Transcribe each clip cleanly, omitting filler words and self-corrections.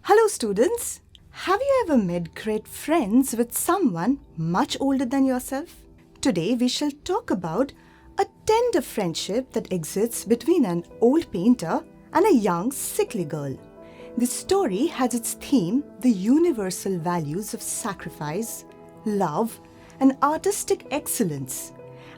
Hello, students. Have you ever made great friends with someone much older than yourself? Today, we shall talk about a tender friendship that exists between an old painter and a young, sickly girl. This story has its theme the universal values of sacrifice, love, and artistic excellence,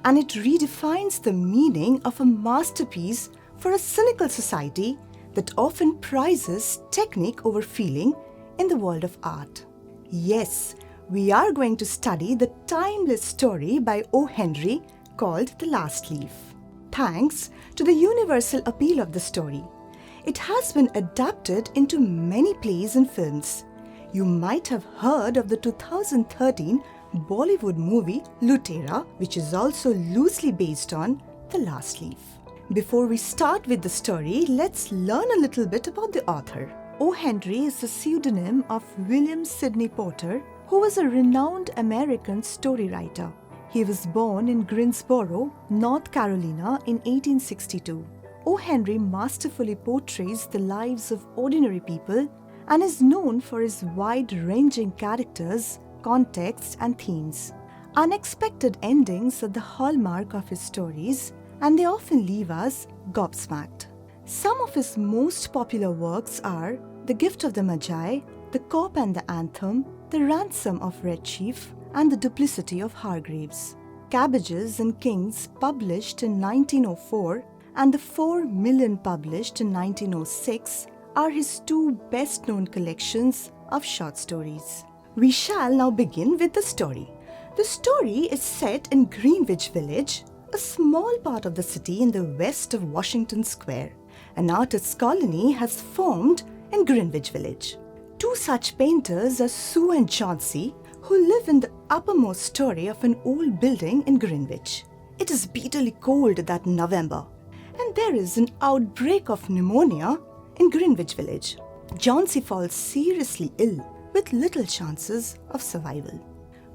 and it redefines the meaning of a masterpiece for a cynical society that often prizes technique over feeling in the world of art. Yes, we are going to study the timeless story by O. Henry called The Last Leaf. Thanks to the universal appeal of the story, it has been adapted into many plays and films. You might have heard of the 2013 Bollywood movie Lutera, which is also loosely based on The Last Leaf. Before we start with the story, let's learn a little bit about the author. O. Henry is the pseudonym of William Sidney Potter, who was a renowned American story writer. He was born in Greensboro, North Carolina in 1862. O. Henry masterfully portrays the lives of ordinary people and is known for his wide-ranging characters, contexts, and themes. Unexpected endings are the hallmark of his stories, and they often leave us gobsmacked. Some of his most popular works are The Gift of the Magi, The Cope and the Anthem, The Ransom of Red Chief, and The Duplicity of Hargreaves. Cabbages and Kings, published in 1904, and The 4 Million, published in 1906, are his two best-known collections of short stories. We shall now begin with the story. The story is set in Greenwich Village, a small part of the city in the west of Washington Square. An artist's colony has formed in Greenwich Village. Two such painters are Sue and Johnsy, who live in the uppermost story of an old building in Greenwich. It is bitterly cold that November, and there is an outbreak of pneumonia in Greenwich Village. Johnsy falls seriously ill with little chances of survival.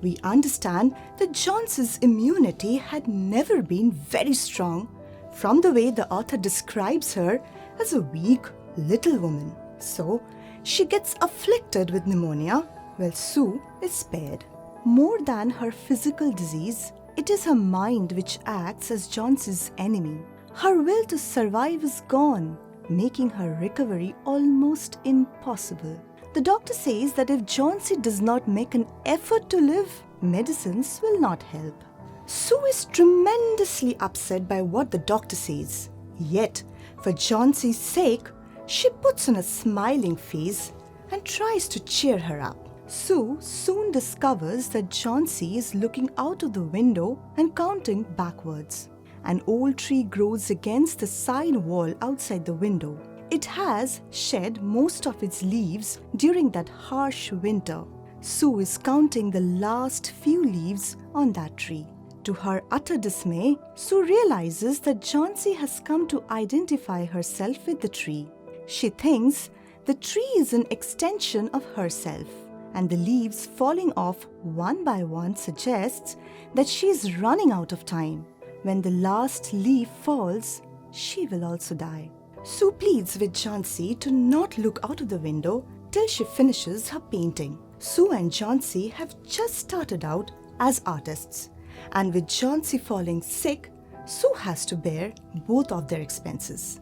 We understand that Johnsy's immunity had never been very strong from the way the author describes her as a weak little woman. So, she gets afflicted with pneumonia while Sue is spared. More than her physical disease, it is her mind which acts as Johnsy's enemy. Her will to survive is gone, making her recovery almost impossible. The doctor says that if Johnsy does not make an effort to live, medicines will not help. Sue is tremendously upset by what the doctor says. Yet, for Johnsy's sake, she puts on a smiling face and tries to cheer her up. Sue soon discovers that Johnsy is looking out of the window and counting backwards. An old tree grows against the side wall outside the window. It has shed most of its leaves during that harsh winter. Sue is counting the last few leaves on that tree. To her utter dismay, Sue realizes that Johnsy has come to identify herself with the tree. She thinks the tree is an extension of herself, and the leaves falling off one by one suggests that she is running out of time. When the last leaf falls, she will also die. Sue pleads with Johnsy to not look out of the window till she finishes her painting. Sue and Johnsy have just started out as artists, and with Johnsy falling sick, Sue has to bear both of their expenses.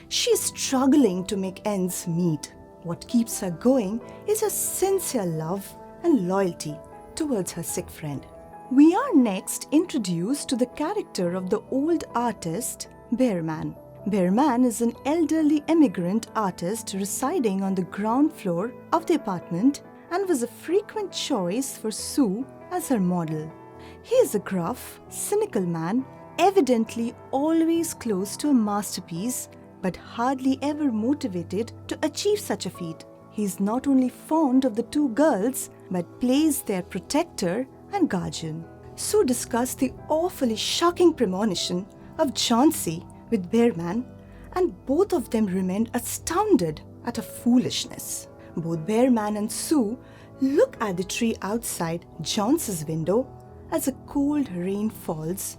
She is struggling to make ends meet. What keeps her going is her sincere love and loyalty towards her sick friend. We are next introduced to the character of the old artist, Bearman. Bearman is an elderly immigrant artist residing on the ground floor of the apartment and was a frequent choice for Sue as her model. He is a gruff, cynical man, evidently always close to a masterpiece, but hardly ever motivated to achieve such a feat. He is not only fond of the two girls, but plays their protector and guardian. Sue discussed the awfully shocking premonition of Johnsy with Bearman, and both of them remained astounded at her foolishness. Both Bearman and Sue look at the tree outside Johnsy's window as a cold rain falls,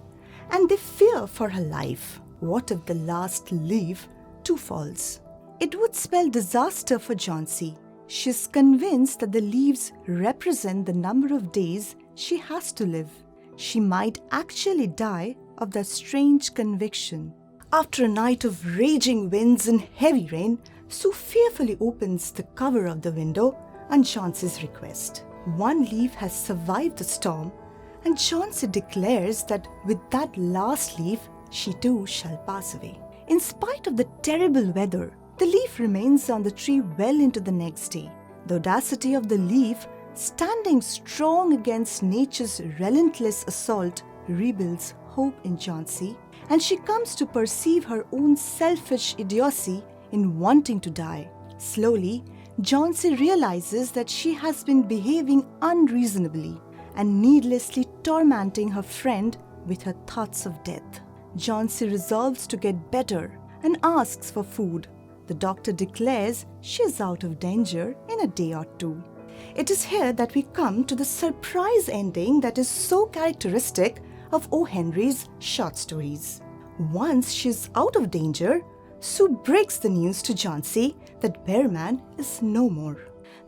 and they fear for her life. What if the last leaf too falls? It would spell disaster for Johnsy. She is convinced that the leaves represent the number of days she has to live. She might actually die of that strange conviction. After a night of raging winds and heavy rain, Sue fearfully opens the cover of the window on Chauncey's request. One leaf has survived the storm, and Chauncey declares that with that last leaf, she too shall pass away. In spite of the terrible weather, the leaf remains on the tree well into the next day. The audacity of the leaf, standing strong against nature's relentless assault, rebuilds hope in Chauncey, and she comes to perceive her own selfish idiocy in wanting to die. Slowly, Chauncey realizes that she has been behaving unreasonably and needlessly tormenting her friend with her thoughts of death. Chauncey resolves to get better and asks for food. The doctor declares she is out of danger in a day or two. It is here that we come to the surprise ending that is so characteristic of O. Henry's short stories. Once she is out of danger, Sue breaks the news to Chauncey that Bearman is no more.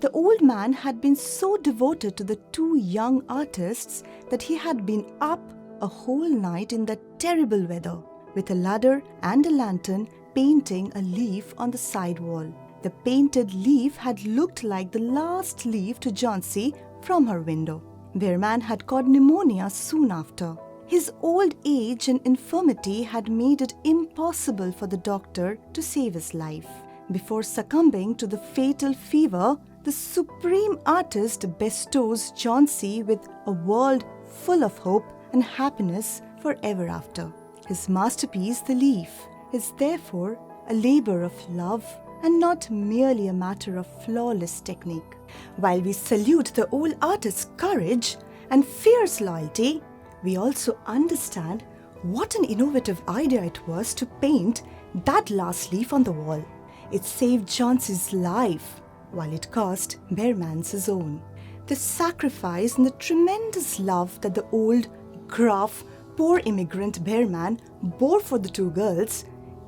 The old man had been so devoted to the two young artists that he had been up a whole night in that terrible weather, with a ladder and a lantern, painting a leaf on the side wall. The painted leaf had looked like the last leaf to Chauncey from her window. Bearman had caught pneumonia soon after. His old age and infirmity had made it impossible for the doctor to save his life. Before succumbing to the fatal fever, the supreme artist bestows Chauncey with a world full of hope and happiness forever after. His masterpiece, The Leaf, is therefore a labor of love and not merely a matter of flawless technique. While we salute the old artist's courage and fierce loyalty, we also understand what an innovative idea it was to paint that last leaf on the wall. It saved Chauncey's life, while it cost Bearman's his own. The sacrifice and the tremendous love that the old, gruff, poor immigrant Bearman bore for the two girls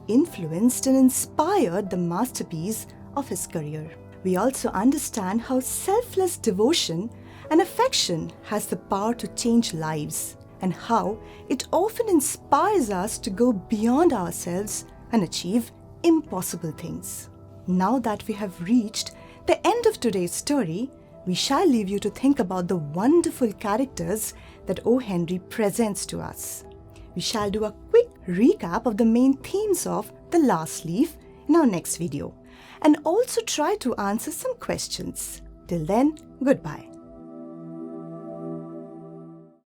influenced and inspired the masterpiece of his career. We also understand how selfless devotion and affection has the power to change lives, and how it often inspires us to go beyond ourselves and achieve impossible things. Now that we have reached the end of today's story, we shall leave you to think about the wonderful characters that O. Henry presents to us. We shall do a quick recap of the main themes of The Last Leaf in our next video, and also try to answer some questions. Till then, goodbye.